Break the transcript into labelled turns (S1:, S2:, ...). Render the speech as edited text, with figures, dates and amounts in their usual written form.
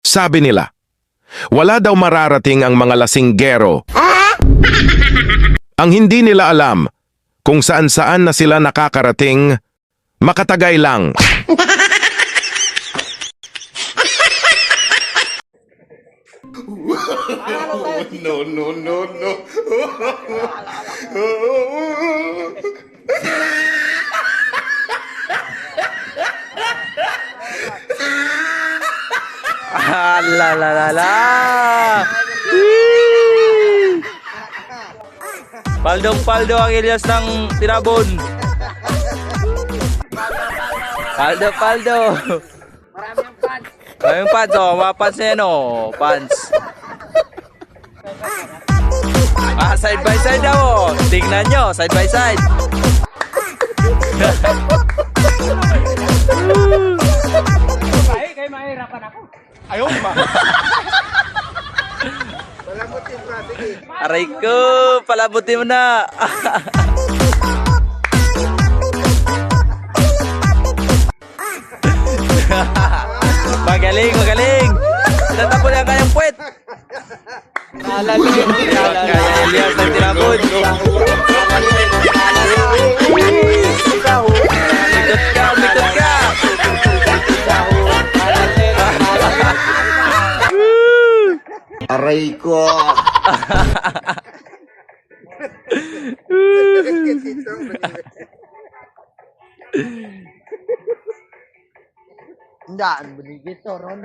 S1: Sabi nila, wala daw mararating ang mga lasinggero. Ang hindi nila alam kung saan-saan na sila nakakarating, makatagay lang.
S2: No, no, no, no.
S3: Ah, la la la la. Paldong-paldo ang Elias ng Tirabon. Paldo-paldo. Maraming pads, oh. Mga pads na yan, oh. Pads. Ah, side by side daw, oh. Tingnan nyo, side by side.
S4: Kayo mahirapan ako.
S2: Ayaw ba?
S3: Aray ko, palabutin mo na. Magaling, magaling. Tatapon ang kanyang puwet. Kaya Elias ng Tirabon. Umikot ka, umikot ka.
S2: Aray ko.
S4: Hindi, binigit to, Ron.